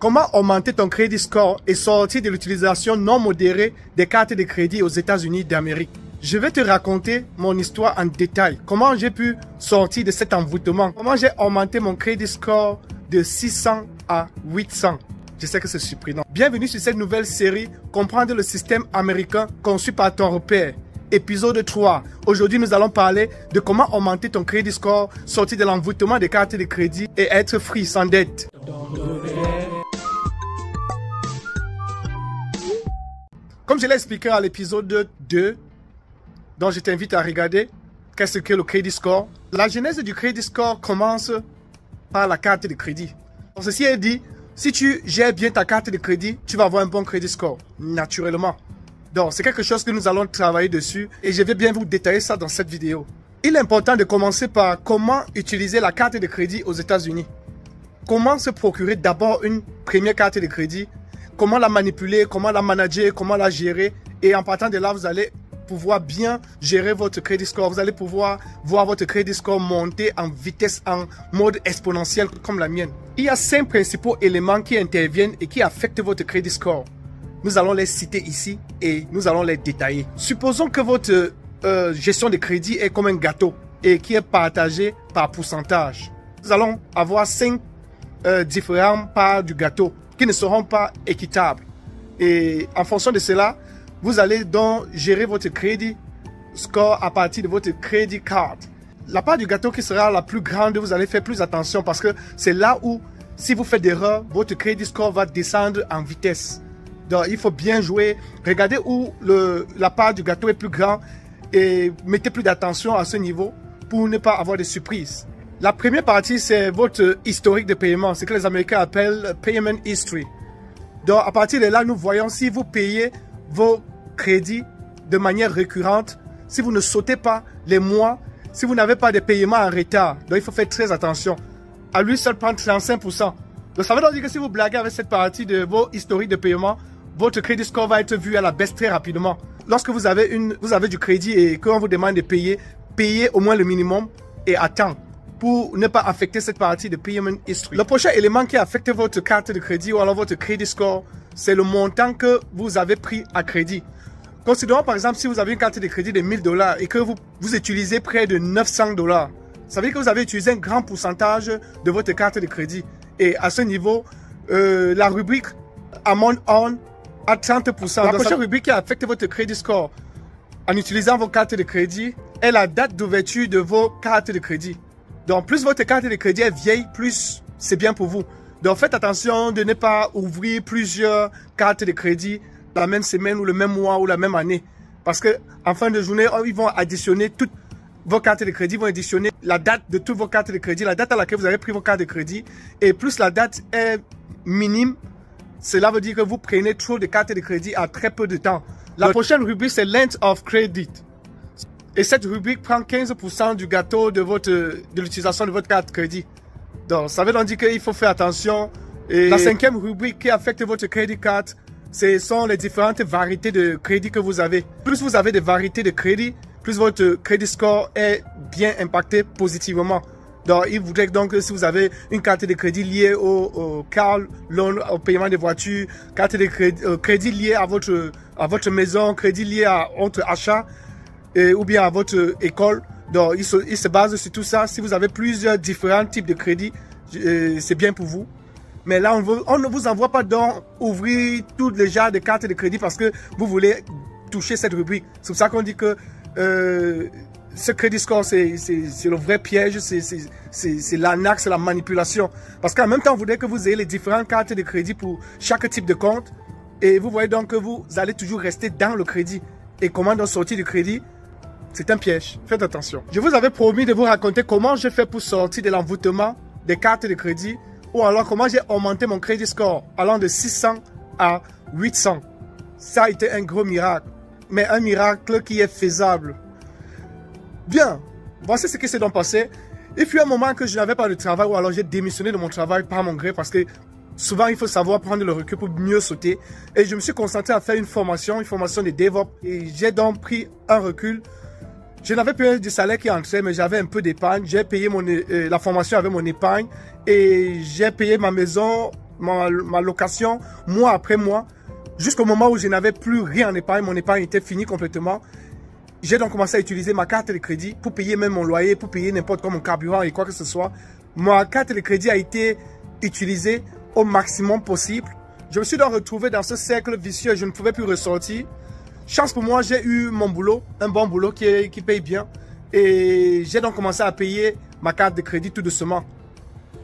Comment augmenter ton crédit score et sortir de l'utilisation non modérée des cartes de crédit aux États-Unis d'Amérique? Je vais te raconter mon histoire en détail. Comment j'ai pu sortir de cet envoûtement. Comment j'ai augmenté mon crédit score de 600 à 800. Je sais que c'est surprenant. Bienvenue sur cette nouvelle série Comprendre le système américain conçu par ton repère. Épisode 3. Aujourd'hui, nous allons parler de comment augmenter ton crédit score, sortir de l'envoûtement des cartes de crédit et être free sans dette. Comme je l'ai expliqué à l'épisode 2, dont je t'invite à regarder, qu'est-ce que le crédit score? La genèse du crédit score commence par la carte de crédit. Ceci est dit, si tu gères bien ta carte de crédit, tu vas avoir un bon crédit score, naturellement. Donc, c'est quelque chose que nous allons travailler dessus et je vais bien vous détailler ça dans cette vidéo. Il est important de commencer par comment utiliser la carte de crédit aux États-Unis. Comment se procurer d'abord une première carte de crédit, comment la manipuler, comment la manager, comment la gérer. Et en partant de là, vous allez pouvoir bien gérer votre crédit score. Vous allez pouvoir voir votre crédit score monter en vitesse, en mode exponentiel comme la mienne. Il y a 5 principaux éléments qui interviennent et qui affectent votre crédit score. Nous allons les citer ici et nous allons les détailler. Supposons que votre gestion de crédit est comme un gâteau et qui est partagé par pourcentage. Nous allons avoir 5 différentes parts du gâteau qui ne seront pas équitables. Et en fonction de cela, vous allez donc gérer votre crédit score à partir de votre crédit card. La part du gâteau qui sera la plus grande, vous allez faire plus attention parce que c'est là où, si vous faites d'erreur, votre crédit score va descendre en vitesse. Donc, il faut bien jouer. Regardez où la part du gâteau est plus grande et mettez plus d'attention à ce niveau pour ne pas avoir de surprises. La première partie, c'est votre historique de paiement, ce que les Américains appellent Payment History. Donc, à partir de là, nous voyons si vous payez vos crédits de manière récurrente, si vous ne sautez pas les mois, si vous n'avez pas de paiements en retard. Donc, il faut faire très attention. À lui seul, prendre 35%. Donc, ça veut donc dire que si vous blaguez avec cette partie de vos historiques de paiement, votre crédit score va être vu à la baisse très rapidement. Lorsque vous avez du crédit et qu'on vous demande de payer, payez au moins le minimum et à temps, pour ne pas affecter cette partie de Payment History. Le prochain élément qui affecte votre carte de crédit ou alors votre crédit score, c'est le montant que vous avez pris à crédit. Considérons par exemple si vous avez une carte de crédit de 1000 $ et que vous utilisez près de 900 $. Ça veut dire que vous avez utilisé un grand pourcentage de votre carte de crédit. Et à ce niveau, la rubrique Amount On à 30%. La prochaine rubrique qui affecte votre crédit score en utilisant vos cartes de crédit est la date d'ouverture de vos cartes de crédit. Donc, plus votre carte de crédit est vieille, plus c'est bien pour vous. Donc, faites attention de ne pas ouvrir plusieurs cartes de crédit la même semaine ou le même mois ou la même année. Parce que en fin de journée, ils vont additionner toutes vos cartes de crédit, vont additionner la date de toutes vos cartes de crédit, la date à laquelle vous avez pris vos cartes de crédit. Et plus la date est minime, cela veut dire que vous prenez trop de cartes de crédit à très peu de temps. La prochaine rubrique, c'est Length of Credit. Et cette rubrique prend 15% du gâteau de l'utilisation de votre carte de crédit. Donc, ça veut donc dire qu'il faut faire attention. Et la 5e rubrique qui affecte votre crédit card, ce sont les différentes variétés de crédit que vous avez. Plus vous avez des variétés de crédit, plus votre crédit score est bien impacté positivement. Donc, il voudrait donc que si vous avez une carte de crédit liée au car loan, au paiement des voitures, carte de crédit liée à votre maison, crédit lié à votre achat, ou bien à votre école. Donc, il se base sur tout ça. Si vous avez plusieurs différents types de crédits, c'est bien pour vous. Mais là, on ne vous envoie pas donc ouvrir tous les genres de cartes de crédit parce que vous voulez toucher cette rubrique. C'est pour ça qu'on dit que ce crédit score, c'est le vrai piège, c'est l'arnaque, c'est la manipulation. Parce qu'en même temps, on voudrait que vous ayez les différentes cartes de crédit pour chaque type de compte. Et vous voyez donc que vous allez toujours rester dans le crédit. Et comment donc sortir du crédit? C'est un piège. Faites attention. Je vous avais promis de vous raconter comment j'ai fait pour sortir de l'envoûtement des cartes de crédit ou alors comment j'ai augmenté mon crédit score allant de 600 à 800. Ça a été un gros miracle, mais un miracle qui est faisable. Bien, voici ce qui s'est donc passé. Il fut un moment que je n'avais pas de travail ou alors j'ai démissionné de mon travail par mon gré parce que souvent il faut savoir prendre le recul pour mieux sauter. Et je me suis concentré à faire une formation de DevOps et j'ai donc pris un recul. Je n'avais plus du salaire qui entrait, mais j'avais un peu d'épargne. J'ai payé la formation avec mon épargne et j'ai payé ma maison ma location mois après mois, jusqu'au moment où je n'avais plus rien en épargne, mon épargne était finie complètement. J'ai donc commencé à utiliser ma carte de crédit pour payer même mon loyer, pour payer n'importe quoi, mon carburant et quoi que ce soit. Ma carte de crédit a été utilisée au maximum possible. Je me suis donc retrouvé dans ce cercle vicieux, je ne pouvais plus ressortir. Chance pour moi, j'ai eu mon boulot, un bon boulot qui paye bien. Et j'ai donc commencé à payer ma carte de crédit tout doucement.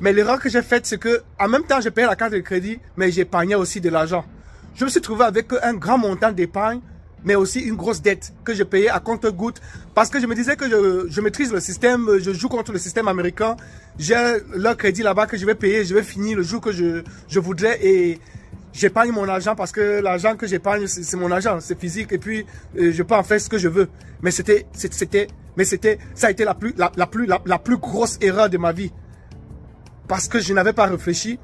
Mais l'erreur que j'ai faite, c'est que en même temps, j'ai payé la carte de crédit, mais j'épargnais aussi de l'argent. Je me suis trouvé avec un grand montant d'épargne, mais aussi une grosse dette que je payais à compte-gouttes parce que je me disais que je maîtrise le système, je joue contre le système américain. J'ai leur crédit là-bas que je vais payer, je vais finir le jour que je voudrais et j'épargne mon argent parce que l'argent que j'épargne, c'est mon argent, c'est physique et puis je peux en faire ce que je veux. Mais ça a été la plus grosse erreur de ma vie parce que je n'avais pas réfléchi.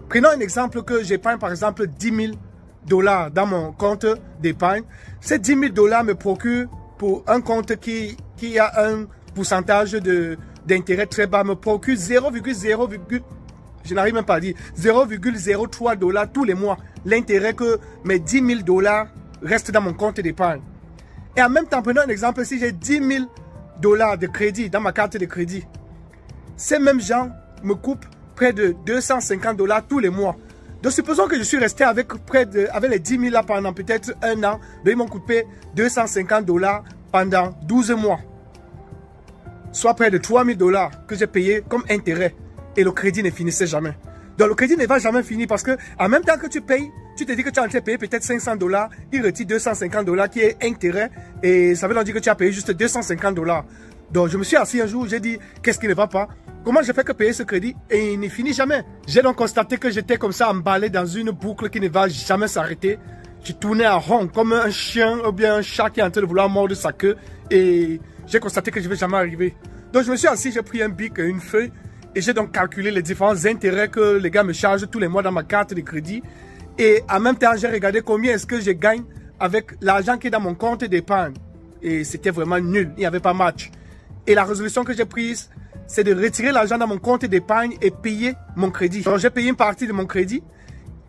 Prenons un exemple que j'épargne par exemple 10 000 $ dans mon compte d'épargne. Ces 10 000 $ me procurent pour un compte qui a un pourcentage d'intérêt très bas, me procure 0,0, je n'arrive même pas à dire, 0,03 $ tous les mois. L'intérêt que mes 10 000 $ restent dans mon compte d'épargne. Et en même temps, prenons un exemple, si j'ai 10 000 $ de crédit dans ma carte de crédit, ces mêmes gens me coupent près de 250 $ tous les mois. Donc, supposons que je suis resté avec les 10 000 là pendant peut-être un an. Donc, ils m'ont coupé 250 $ pendant 12 mois. Soit près de 3 000 $ que j'ai payé comme intérêt. Et le crédit ne finissait jamais. Donc, le crédit ne va jamais finir parce que en même temps que tu payes, tu te dis que tu es en train de payer peut-être 500 $. Il retire 250 $ qui est intérêt. Et ça veut donc dire que tu as payé juste 250 $. Donc, je me suis assis un jour, j'ai dit, qu'est-ce qui ne va pas? Comment je fais que payer ce crédit et il ne finit jamais? J'ai donc constaté que j'étais comme ça emballé dans une boucle qui ne va jamais s'arrêter. Je tournais en rond comme un chien ou bien un chat qui est en train de vouloir mordre sa queue et j'ai constaté que je ne vais jamais arriver. Donc, je me suis assis, j'ai pris un bic et une feuille et j'ai donc calculé les différents intérêts que les gars me chargent tous les mois dans ma carte de crédit. Et en même temps, j'ai regardé combien est-ce que je gagne avec l'argent qui est dans mon compte d'épargne. Et c'était vraiment nul, il n'y avait pas match. Et la résolution que j'ai prise, c'est de retirer l'argent dans mon compte d'épargne et payer mon crédit. Donc, j'ai payé une partie de mon crédit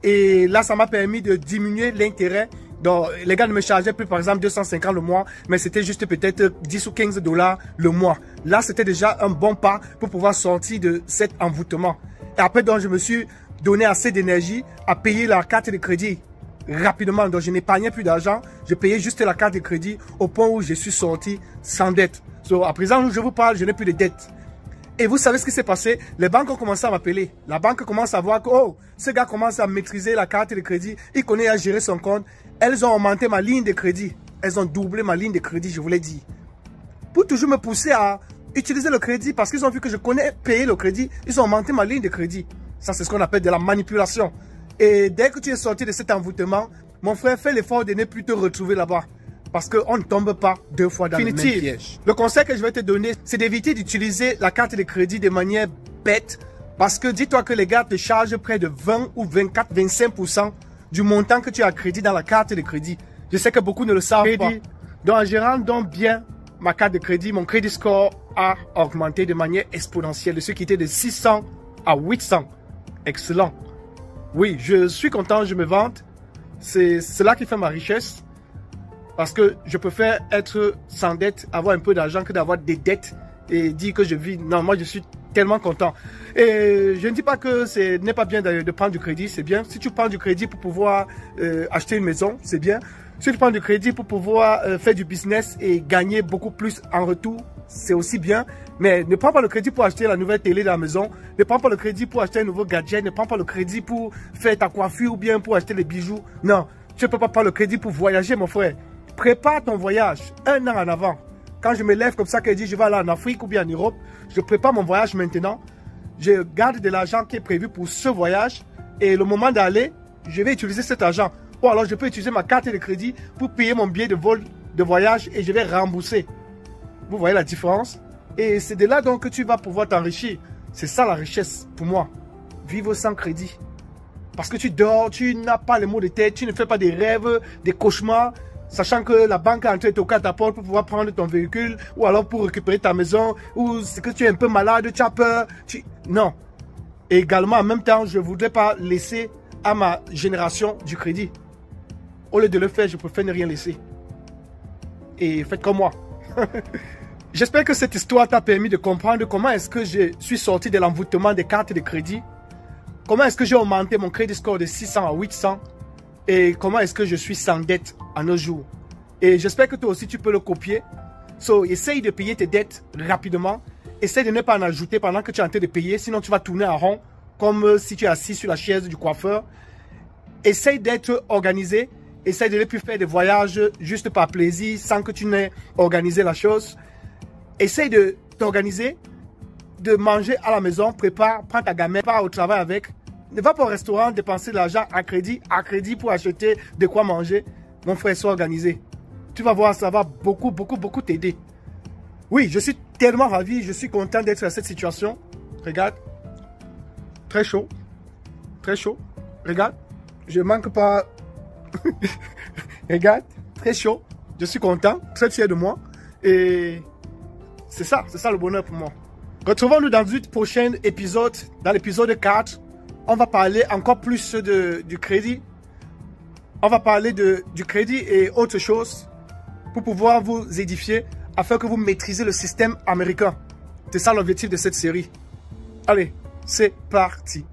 et là, ça m'a permis de diminuer l'intérêt. Donc, les gars ne me chargeaient plus, par exemple, 250 le mois, mais c'était juste peut-être 10 ou 15 $ le mois. Là, c'était déjà un bon pas pour pouvoir sortir de cet envoûtement. Et après, donc, je me suis donné assez d'énergie à payer la carte de crédit rapidement. Donc, je n'épargnais plus d'argent. Je payais juste la carte de crédit au point où je suis sorti sans dette. So, à présent où je vous parle, je n'ai plus de dette. Et vous savez ce qui s'est passé? Les banques ont commencé à m'appeler. La banque commence à voir que, oh, ce gars commence à maîtriser la carte de crédit. Il connaît à gérer son compte. Elles ont augmenté ma ligne de crédit. Elles ont doublé ma ligne de crédit, je vous l'ai dit. Pour toujours me pousser à utiliser le crédit parce qu'ils ont vu que je connais payer le crédit. Ils ont augmenté ma ligne de crédit. Ça, c'est ce qu'on appelle de la manipulation. Et dès que tu es sorti de cet envoûtement, mon frère, fais l'effort de ne plus te retrouver là-bas. Parce qu'on ne tombe pas deux fois dans le même piège. Le conseil que je vais te donner, c'est d'éviter d'utiliser la carte de crédit de manière bête. Parce que dis-toi que les gars te chargent près de 20 ou 24, 25% du montant que tu as crédit dans la carte de crédit. Je sais que beaucoup ne le savent pas. Donc en gérant donc bien ma carte de crédit, mon crédit score a augmenté de manière exponentielle. De ce qui était de 600 à 800. Excellent. Oui, je suis content, je me vante. C'est cela qui fait ma richesse. Parce que je préfère être sans dette, avoir un peu d'argent que d'avoir des dettes et dire que je vis. Non, moi je suis tellement content. Et je ne dis pas que ce n'est pas bien de prendre du crédit, c'est bien. Si tu prends du crédit pour pouvoir acheter une maison, c'est bien. Si tu prends du crédit pour pouvoir faire du business et gagner beaucoup plus en retour, c'est aussi bien. Mais ne prends pas le crédit pour acheter la nouvelle télé dans la maison. Ne prends pas le crédit pour acheter un nouveau gadget. Ne prends pas le crédit pour faire ta coiffure ou bien pour acheter les bijoux. Non, tu ne peux pas prendre le crédit pour voyager, mon frère. Prépare ton voyage un an en avant. Quand je me lève comme ça, que je dis je vais aller en Afrique ou bien en Europe, je prépare mon voyage maintenant. Je garde de l'argent qui est prévu pour ce voyage. Et le moment d'aller, je vais utiliser cet argent. Ou alors je peux utiliser ma carte de crédit pour payer mon billet de vol de voyage et je vais rembourser. Vous voyez la différence? Et c'est de là donc que tu vas pouvoir t'enrichir. C'est ça la richesse pour moi. Vivre sans crédit. Parce que tu dors, tu n'as pas les maux de tête, tu ne fais pas des rêves, des cauchemars. Sachant que la banque est en train de toquer à ta porte pour pouvoir prendre ton véhicule ou alors pour récupérer ta maison ou c'est que tu es un peu malade, tu as peur. Non. Et également, en même temps, je ne voudrais pas laisser à ma génération du crédit. Au lieu de le faire, je préfère ne rien laisser. Et faites comme moi. J'espère que cette histoire t'a permis de comprendre comment est-ce que je suis sorti de l'envoûtement des cartes de crédit. Comment est-ce que j'ai augmenté mon crédit score de 600 à 800. Et comment est-ce que je suis sans dette à nos jours. Et j'espère que toi aussi tu peux le copier. So, essaye de payer tes dettes rapidement. Essaye de ne pas en ajouter pendant que tu es en train de payer. Sinon, tu vas tourner en rond comme si tu es assis sur la chaise du coiffeur. Essaye d'être organisé. Essaye de ne plus faire des voyages juste par plaisir sans que tu n'aies organisé la chose. Essaye de t'organiser, de manger à la maison. Prépare, prends ta gamelle, pars au travail avec. Ne va pas au restaurant dépenser de l'argent à crédit pour acheter de quoi manger. Mon frère, sois organisé. Tu vas voir, ça va beaucoup t'aider. Oui, je suis tellement ravi, je suis content d'être dans cette situation. Regarde. Très chaud. Très chaud. Regarde. Je manque pas. Regarde. Très chaud. Je suis content, très fier de moi. Et c'est ça le bonheur pour moi. Retrouvons-nous dans le prochain épisode, dans l'épisode 4. On va parler encore plus du crédit. On va parler du crédit et autre chose pour pouvoir vous édifier afin que vous maîtrisez le système américain. C'est ça l'objectif de cette série. Allez, c'est parti.